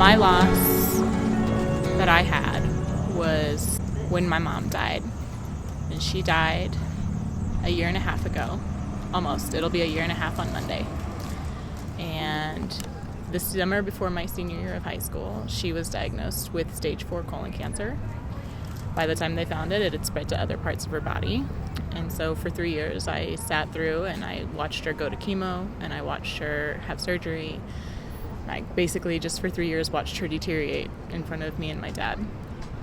my loss that I had was when my mom died. And she died a year and a half ago. Almost. It'll be a year and a half on Monday. And the summer before my senior year of high school, she was diagnosed with stage 4 colon cancer. By the time they found it, it had spread to other parts of her body. And so for 3 years, I sat through and I watched her go to chemo, and I watched her have surgery. I basically just for 3 years watched her deteriorate in front of me and my dad.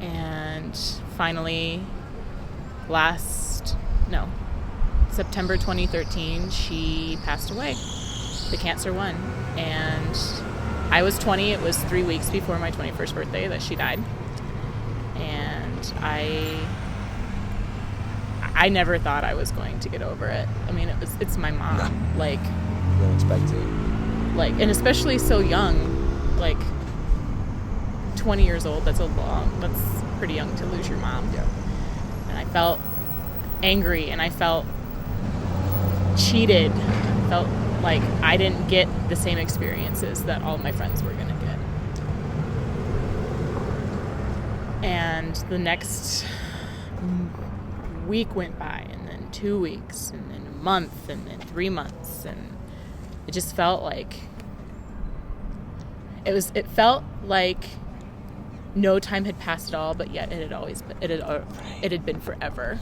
And finally, September 2013, she passed away. The cancer won. And I was 20. It was 3 weeks before my 21st birthday that she died. And I never thought I was going to get over it. I mean, it's my mom. No. Like, you don't expect it. Like, and especially so young, like 20 years old, that's pretty young to lose your mom. Yeah. And I felt angry, and I felt cheated. I felt like I didn't get the same experiences that all my friends were going to get. And the next week went by, and then 2 weeks, and then a month, and then 3 months, and it just felt like it felt like no time had passed at all, but yet it had been forever.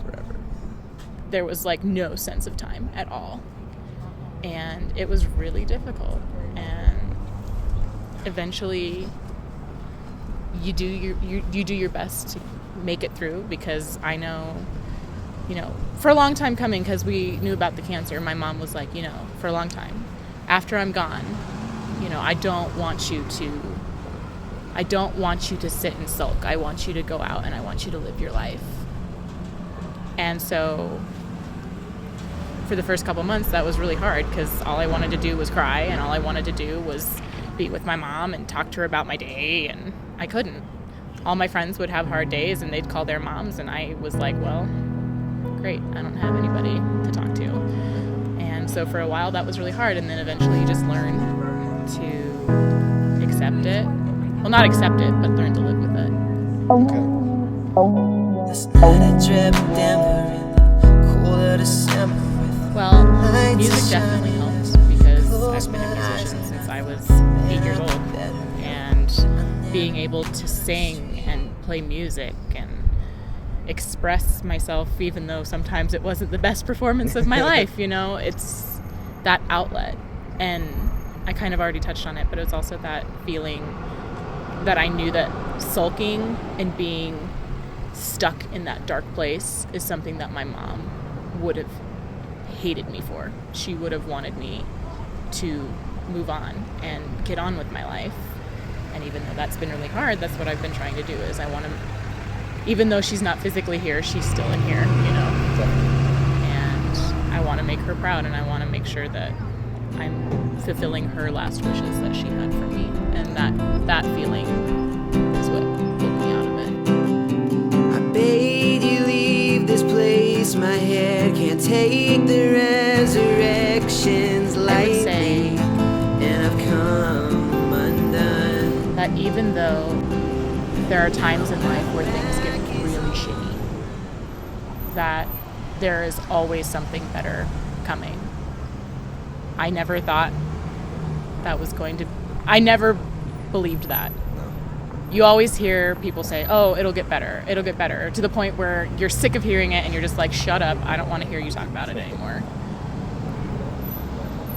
There was like no sense of time at all. And it was really difficult. And eventually you do your best to make it through, because I know, for a long time coming, because we knew about the cancer, my mom was like, for a long time, after I'm gone, I don't want you to sit and sulk. I want you to go out and I want you to live your life. And so for the first couple months, that was really hard, because all I wanted to do was cry, and all I wanted to do was be with my mom and talk to her about my day, and I couldn't. All my friends would have hard days, and they'd call their moms, and I was like, well, great, I don't have anybody to talk to. And so for a while, that was really hard, and then eventually you just learn to accept it. Well, not accept it, but learn to live with it. Okay. This night I drip Denver in the cooler December. Well, music definitely helps, because I've been a musician since I was 8 years old, and being able to sing and play music and express myself, even though sometimes it wasn't the best performance of my life, it's that outlet. And I kind of already touched on it, but it's also that feeling that I knew that sulking and being stuck in that dark place is something that my mom would have hated me for. She would have wanted me to move on and get on with my life. And even though that's been really hard, that's what I've been trying to do, is I want to, even though she's not physically here, she's still in here, And I want to make her proud, and I want to make sure that I'm fulfilling her last wishes that she had for me. And that feeling is what pulled me out of it. I bade you leave this place. My head can't take the resurrections lightly, say and I've come undone. that even though there are times in life where things get really shitty, that there is always something better coming. I never thought that was going to... I never believed that. You always hear people say, oh, it'll get better, to the point where you're sick of hearing it and you're just like, shut up, I don't want to hear you talk about it anymore.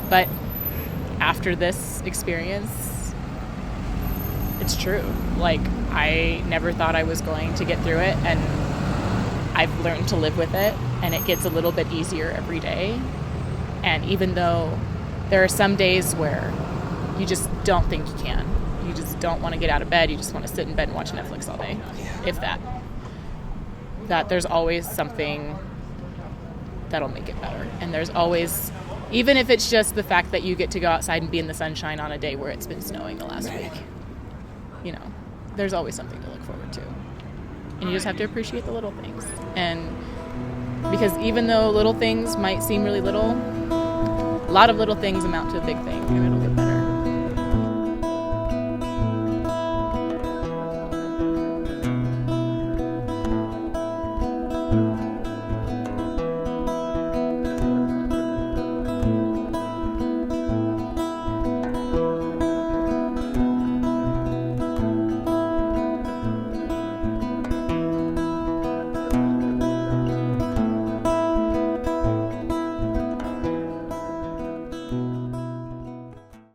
But after this experience, it's true. Like, I never thought I was going to get through it, and I've learned to live with it, and it gets a little bit easier every day. And even though there are some days where you just don't think you can, you just don't want to get out of bed, you just want to sit in bed and watch Netflix all day, if that there's always something that'll make it better. And there's always, even if it's just the fact that you get to go outside and be in the sunshine on a day where it's been snowing the last week, there's always something to look forward to. And you just have to appreciate the little things. And because even though little things might seem really little, a lot of little things amount to a big thing, and it'll get better.